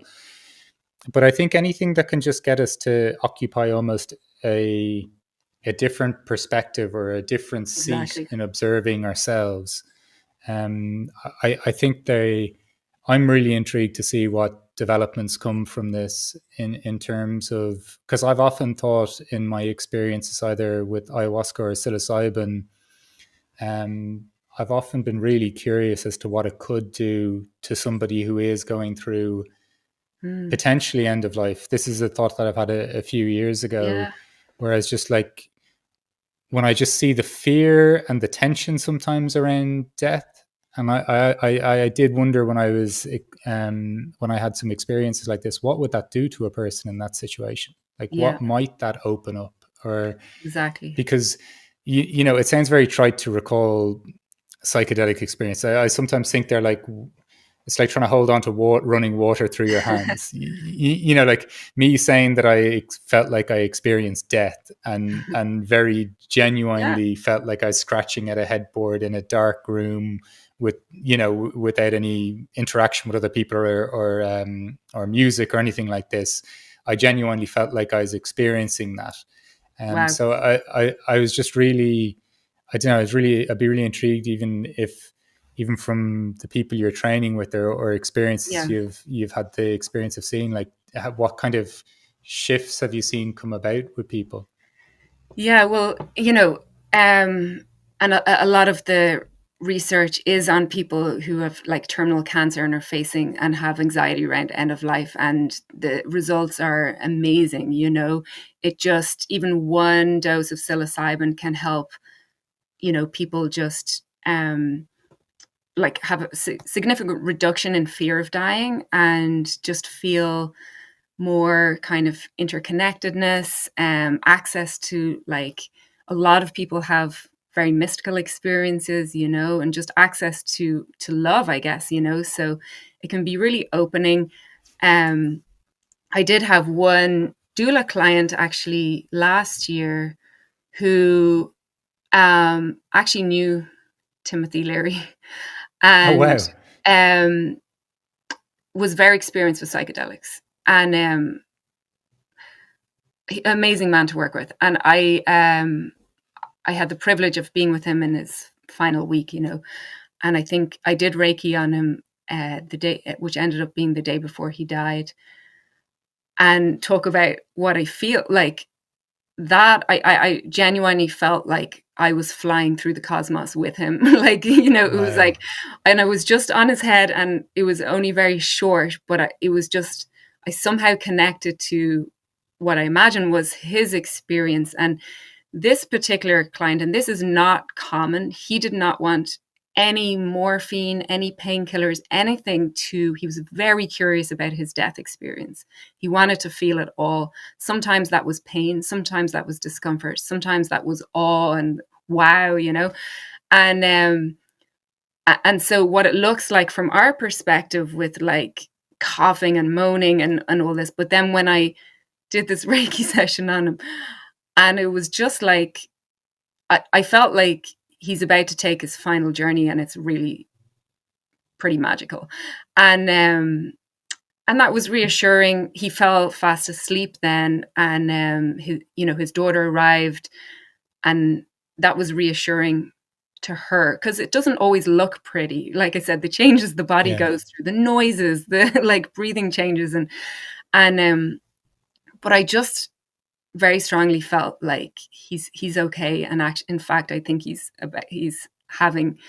but I think anything that can just get us to occupy almost a a different perspective or a different seat Exactly. in observing ourselves. I think I'm really intrigued to see what developments come from this in terms of, because I've often thought in my experiences either with ayahuasca or psilocybin, um, I've often been really curious as to what it could do to somebody who is going through Mm. potentially end of life. This is a thought that I've had a few years ago, Yeah. whereas just like when I just see the fear and the tension sometimes around death, and I did wonder when I had some experiences like this, what would that do to a person in that situation? Like, Yeah. what might that open up? Or Exactly. because you know, it sounds very trite to recall psychedelic experience. I sometimes think they're like, it's like trying to hold on to running water through your hands. You know, like me saying that I felt like I experienced death and very Yeah. genuinely felt like I was scratching at a headboard in a dark room with, you know, without any interaction with other people or music or anything like this. I genuinely felt like I was experiencing that. Wow. So I was just really, I don't know, I'd be really intrigued, even from the people you're training with, or experiences Yeah. you've had the experience of seeing, like what kind of shifts have you seen come about with people? Yeah. Well, and a lot of the research is on people who have like terminal cancer and are facing and have anxiety around end of life. And the results are amazing. It just, even one dose of psilocybin can help, people just, like have a significant reduction in fear of dying and just feel more kind of interconnectedness, access to, like, a lot of people have very mystical experiences, and just access to love, I guess, so it can be really opening. I did have one doula client actually last year who actually knew Timothy Leary Oh and wow. um, was very experienced with psychedelics, and amazing man to work with. And I had the privilege of being with him in his final week, and I think I did Reiki on him the day, which ended up being the day before he died, and talk about what I feel like. That I genuinely felt like I was flying through the cosmos with him. Like, it was Wow. like, and I was just on his head, and it was only very short, but it was just, I somehow connected to what I imagined was his experience. And this particular client, and this is not common, he did not want any morphine, any painkillers, anything he was very curious about his death experience. He wanted to feel it all. Sometimes that was pain, sometimes that was discomfort, sometimes that was awe and wow, And and so what it looks like from our perspective with like coughing and moaning and all this, but then when I did this Reiki session on him, and it was just like, I felt like he's about to take his final journey, and it's really pretty magical. And and that was reassuring. He fell fast asleep then, and his daughter arrived, and that was reassuring to her, because it doesn't always look pretty. Like I said, the changes the body Yeah. goes through, the noises, the like breathing changes, and but I just very strongly felt like he's okay. And in fact, I think he's having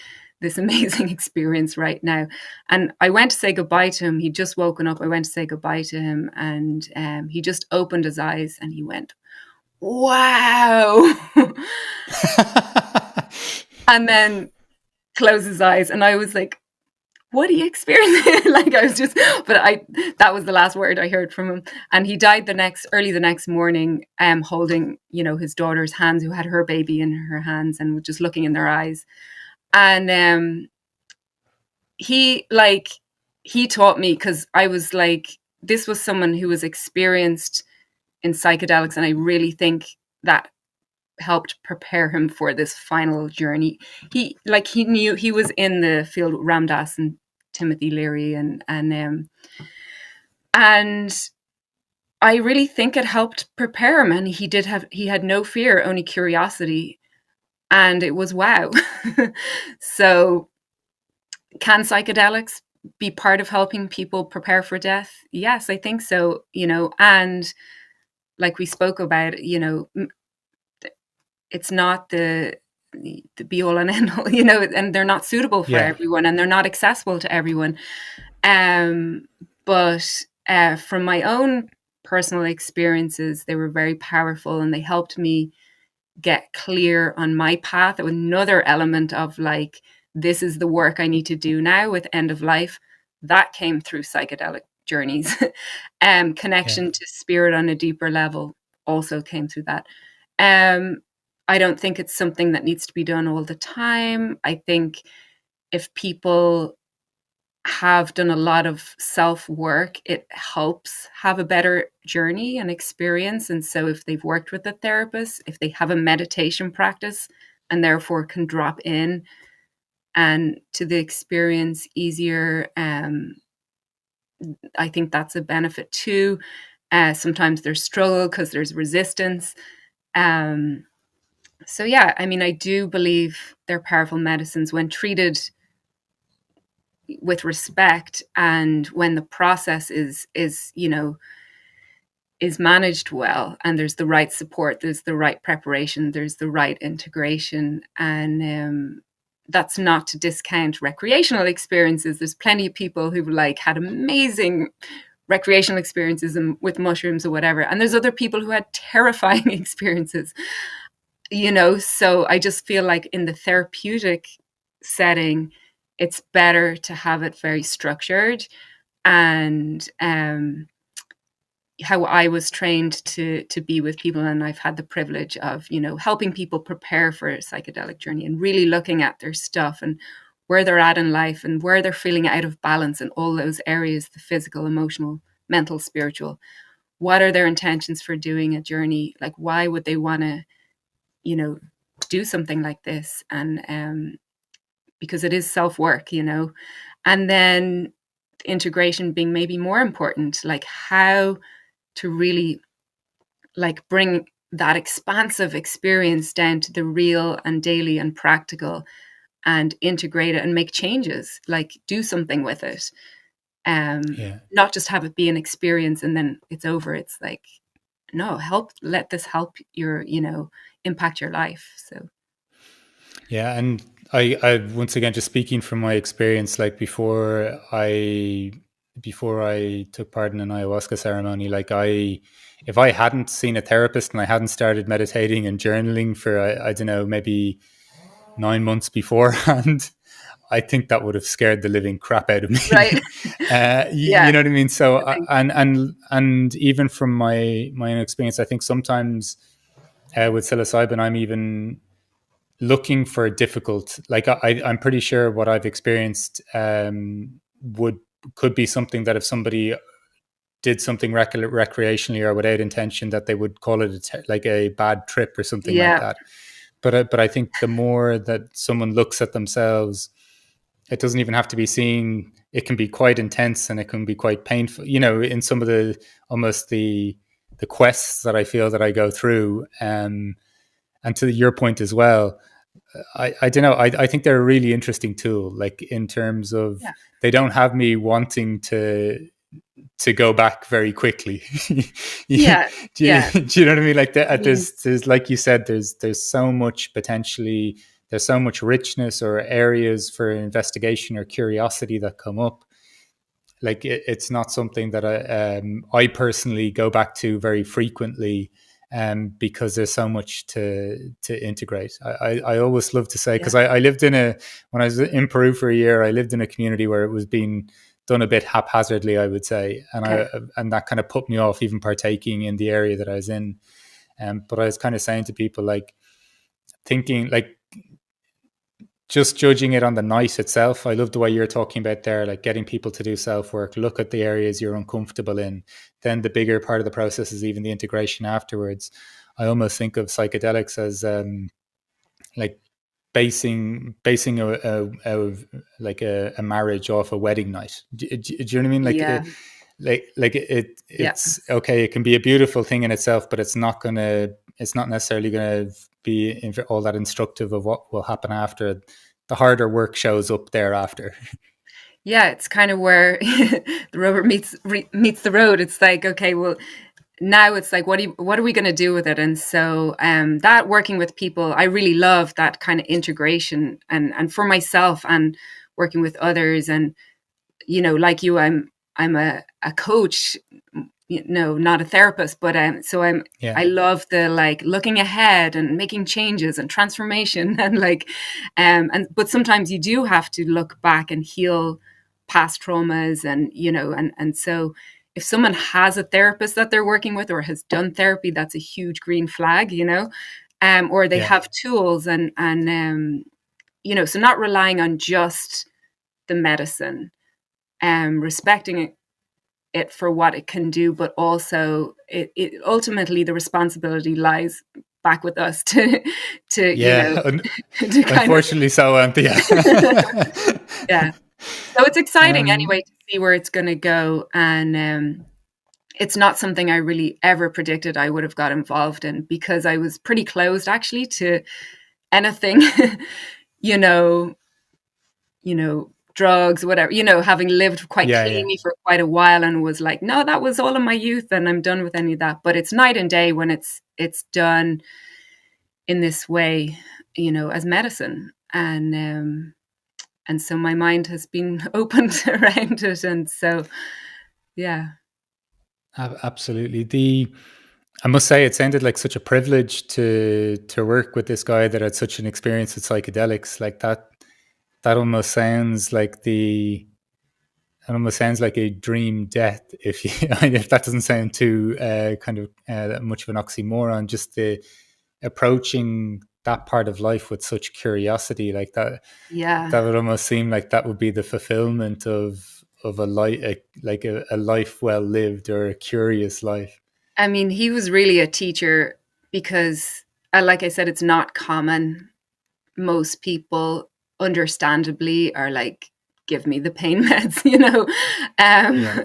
this amazing experience right now. And I went to say goodbye to him. He'd just woken up. I went to say goodbye to him, and he just opened his eyes and he went, "Wow!" and then closed his eyes, and I was like, what are you experiencing? Like, I was just, but that was the last word I heard from him. And he died early the next morning, holding, his daughter's hands, who had her baby in her hands, and was just looking in their eyes. And he, like, he taught me, because I was like, this was someone who was experienced in psychedelics. And I really think that helped prepare him for this final journey. He knew, he was in the field with Ram Dass and Timothy Leary, and I really think it helped prepare him, and he had no fear, only curiosity, and it was wow. So, can psychedelics be part of helping people prepare for death? Yes, I think so, and like we spoke about, it's not the be all and end all, and they're not suitable for Yeah. everyone, and they're not accessible to everyone. Um, but from my own personal experiences, they were very powerful, and they helped me get clear on my path. Another element of like, this is the work I need to do now with end of life. That came through psychedelic journeys. Yeah. Connection to spirit on a deeper level also came through that. Um, I don't think it's something that needs to be done all the time. I think if people have done a lot of self work, it helps have a better journey and experience. And so, if they've worked with a therapist, if they have a meditation practice and therefore can drop in and to the experience easier, I think that's a benefit too. Sometimes there's struggle because there's resistance. Um, so, yeah, I mean, I do believe they're powerful medicines when treated with respect, and when the process is managed well, and there's the right support, there's the right preparation, there's the right integration. And that's not to discount recreational experiences. There's plenty of people who've like had amazing recreational experiences with mushrooms or whatever, and there's other people who had terrifying experiences. So I just feel like in the therapeutic setting, it's better to have it very structured. And how I was trained to be with people, and I've had the privilege of helping people prepare for a psychedelic journey, and really looking at their stuff and where they're at in life, and where they're feeling out of balance in all those areas: the physical, emotional, mental, spiritual. What are their intentions for doing a journey? Like, why would they want to you know do something like this? And because it is self work, and then integration being maybe more important, like how to really like bring that expansive experience down to the real and daily and practical, and integrate it and make changes, like do something with it. Yeah. Not just have it be an experience and then it's over. It's like, no, let this help impact your life. So Yeah, and I once again, just speaking from my experience, like before I took part in an ayahuasca ceremony, like if I hadn't seen a therapist and I hadn't started meditating and journaling for I don't know, maybe 9 months beforehand, I think that would have scared the living crap out of right. me. You Yeah. know what I mean? So I think and even from my own experience, I think sometimes with psilocybin, I'm even looking for difficult, like I'm pretty sure what I've experienced would could be something that if somebody did something recreationally or without intention, that they would call it like a bad trip or something like yeah. that. But I think the more that someone looks at themselves, it doesn't even have to be seen. It can be quite intense and it can be quite painful. In some of the almost the quests that I feel that I go through. And to your point as well, I don't know. I think they're a really interesting tool. Like in terms of Yeah. they don't have me wanting to go back very quickly. Yeah. Yeah. Do you know what I mean? Like I mean, there's like you said, there's so much potentially. There's so much richness or areas for investigation or curiosity that come up. Like it's not something that I personally go back to very frequently, because there's so much to integrate. I always love to say, yeah. because I lived when I was in Peru for a year, I lived in a community where it was being done a bit haphazardly, I would say, Okay. and that kind of put me off even partaking in the area that I was in. But I was kind of saying to people, like, thinking like just judging it on the night itself. I love the way you're talking about there, like getting people to do self work, look at the areas you're uncomfortable in. Then the bigger part of the process is even the integration afterwards. I almost think of psychedelics as like basing like a marriage off a wedding night. Do you know what I mean? Like Yeah. Yeah. it's okay, it can be a beautiful thing in itself, but it's not necessarily gonna be all that instructive of what will happen after. The harder work shows up thereafter. Yeah, it's kind of where the rubber meets the road. It's like, okay, well, now it's like, what are we going to do with it? And so that working with people, I really love that kind of integration, and for myself and working with others. And like you, I'm a coach, not a therapist, but so Yeah, I love the like looking ahead and making changes and transformation and like but sometimes you do have to look back and heal past traumas, and and so if someone has a therapist that they're working with or has done therapy, that's a huge green flag, or they yeah, have tools, and so not relying on just the medicine, respecting it for what it can do, but also it ultimately the responsibility lies back with us to yeah. to kind of Unfortunately, so Anthea. yeah. So it's exciting um, anyway to see where it's going to go, and it's not something I really ever predicted I would have got involved in, because I was pretty closed actually to anything, you know, drugs, whatever, having lived quite yeah, yeah, cleanly for quite a while, and was like, no, that was all in my youth and I'm done with any of that. But it's night and day when it's done in this way, as medicine. And so my mind has been opened around it. And so, yeah. absolutely. I must say, it sounded like such a privilege to work with this guy that had such an experience with psychedelics. Like that, that almost sounds like it almost sounds like a dream death. If you, if that doesn't sound too kind of much of an oxymoron, just the approaching that part of life with such curiosity, like that, Yeah. that would almost seem like that would be the fulfillment of a life, like a life well lived, or a curious life. I mean, he was really a teacher because, like I said, it's not common. Most people, understandably, are like, give me the pain meds, um, Yeah,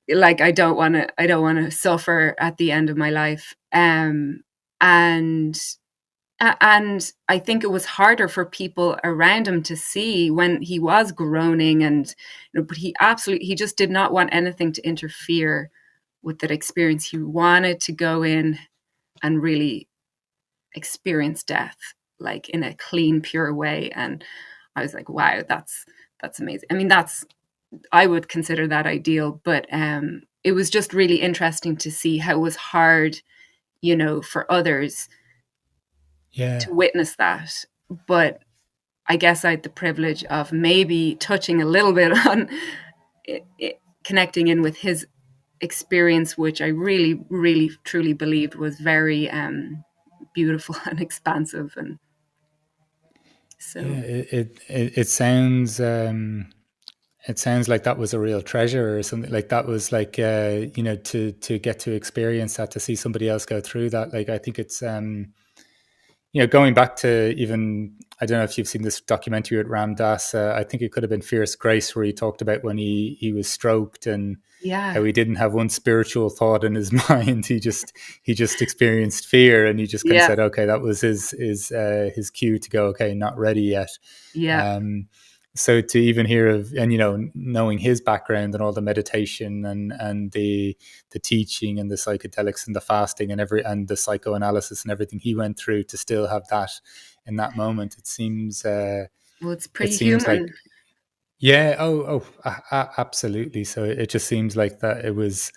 like I don't want to suffer at the end of my life. And and I think it was harder for people around him to see when he was groaning, and but he just did not want anything to interfere with that experience. He wanted to go in and really experience death like in a clean, pure way. And I was like, wow, that's amazing. I mean, I would consider that ideal, but it was just really interesting to see how it was hard, for others yeah, to witness that. But I guess I had the privilege of maybe touching a little bit on connecting in with his experience, which I really, really, truly believed was very beautiful and expansive. And yeah. so, It sounds like that was a real treasure, or something like that was like to get to experience that, to see somebody else go through that. Like, I think it's going back to, even, I don't know if you've seen this documentary with Ram Dass. I think it could have been Fierce Grace, where he talked about when he was stroked, and how yeah, he didn't have one spiritual thought in his mind. He just experienced fear, and he just kind of yeah, said, okay, that was his cue to go, okay, not ready yet. yeah, Um, so to even hear of, and knowing his background and all the meditation and the teaching and the psychedelics and the fasting and the psychoanalysis and everything he went through, to still have that in that moment, well, it's it pretty seems human. like, yeah, absolutely. So it just seems like that it was,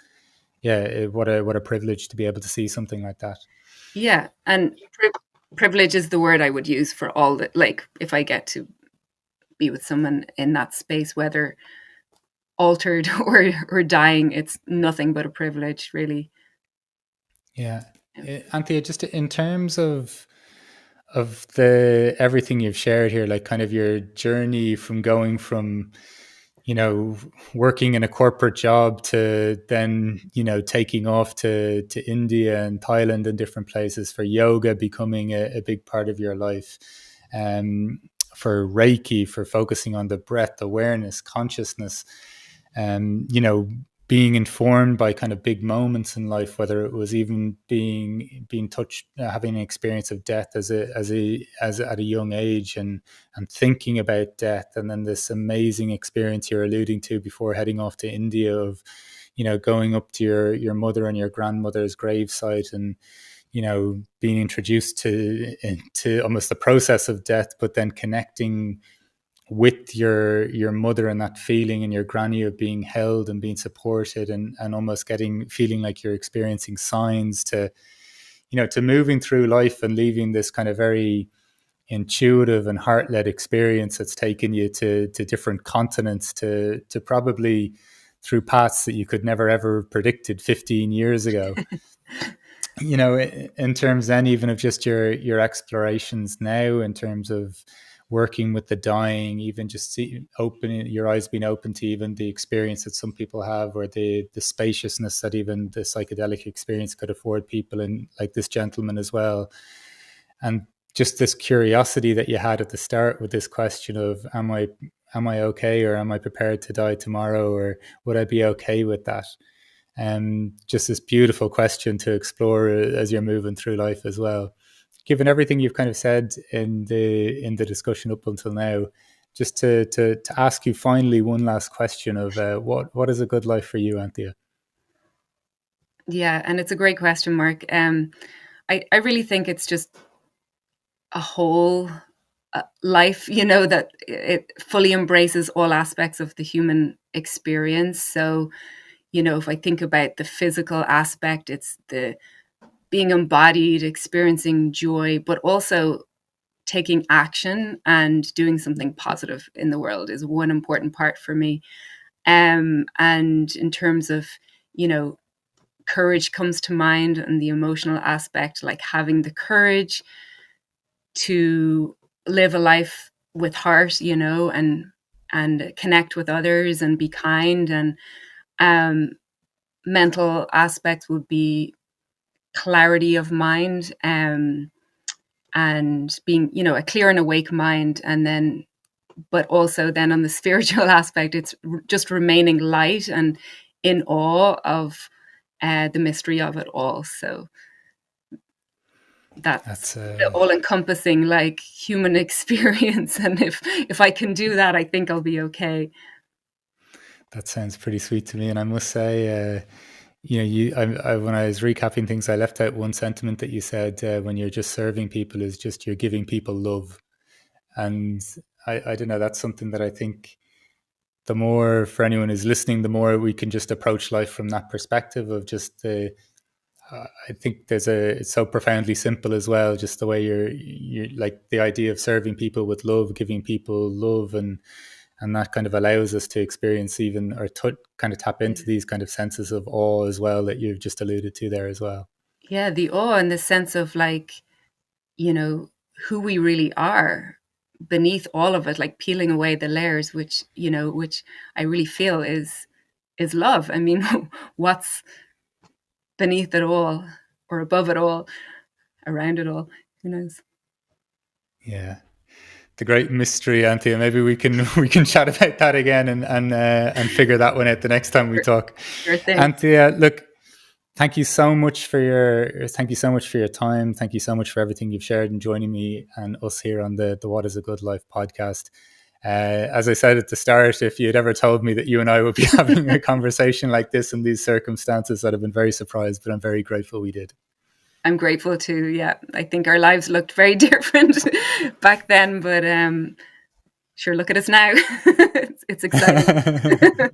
yeah, what a privilege to be able to see something like that. Yeah, and privilege is the word I would use for all that. Like, if I get to be with someone in that space, whether altered or dying, it's nothing but a privilege, really. Yeah. Anthea, just in terms of the everything you've shared here, like kind of your journey from going from, you know, working in a corporate job, to then, taking off to India and Thailand and different places, for yoga becoming a big part of your life, um, for Reiki, for focusing on the breath, awareness, consciousness, um, you know, being informed by kind of big moments in life, whether it was even being touched, having an experience of death as at a young age, and thinking about death, and then this amazing experience you're alluding to before heading off to India of, going up to your mother and your grandmother's gravesite, and being introduced to almost the process of death, but then connecting with your mother and that feeling and your granny of being held and being supported, and almost feeling like you're experiencing signs, to moving through life and leaving this kind of very intuitive and heart-led experience that's taken you to different continents, to probably through paths that you could never ever predicted 15 years ago. In terms then even of just your explorations now, in terms of working with the dying, even just opening your eyes, being open to even the experience that some people have, or the spaciousness that even the psychedelic experience could afford people, and like this gentleman as well. And just this curiosity that you had at the start with this question of, am I okay, or am I prepared to die tomorrow, or would I be okay with that? Just this beautiful question to explore as you're moving through life as well. Given everything you've kind of said in the discussion up until now, just to ask you finally one last question of what is a good life for you, Anthea? Yeah, and it's a great question, Mark. I really think it's just a whole life, that it fully embraces all aspects of the human experience. So, if I think about the physical aspect, it's the being embodied, experiencing joy, but also taking action and doing something positive in the world is one important part for me. And in terms of, courage comes to mind, and the emotional aspect, like having the courage to live a life with heart, and connect with others and be kind. And mental aspects would be clarity of mind, and being, a clear and awake mind. And then, but also then on the spiritual aspect, it's just remaining light and in awe of the mystery of it all. So that's That's the all-encompassing, like, human experience. And if I can do that, I think I'll be okay. that sounds pretty sweet to me. And I must say, when I was recapping things, I left out one sentiment that you said, when you're just serving people, is just you're giving people love. And I don't know, that's something that I think the more, for anyone who's listening, the more we can just approach life from that perspective of just I think it's so profoundly simple as well, just the way you're like the idea of serving people with love, giving people love, and that kind of allows us to experience even, or kind of tap into these kind of senses of awe as well that you've just alluded to there as well. Yeah, the awe and the sense of, like, you know, who we really are beneath all of it, like peeling away the layers, which I really feel is love. I mean, what's beneath it all, or above it all, around it all? Who knows? Yeah, the great mystery, Anthea. Maybe we can we can chat about that again, and figure that one out the next time we Sure, talk. sure thing. Anthea, look, thank you so much for your time. Thank you so much for everything you've shared and joining me and us here on the What is a Good Life podcast. As I said at the start, if you had ever told me that you and I would be having a conversation like this in these circumstances, I'd have been very surprised, but I'm very grateful we did. I'm grateful too. Yeah, I think our lives looked very different back then, but sure, look at us now. It's exciting.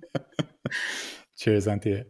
Cheers, Anthea.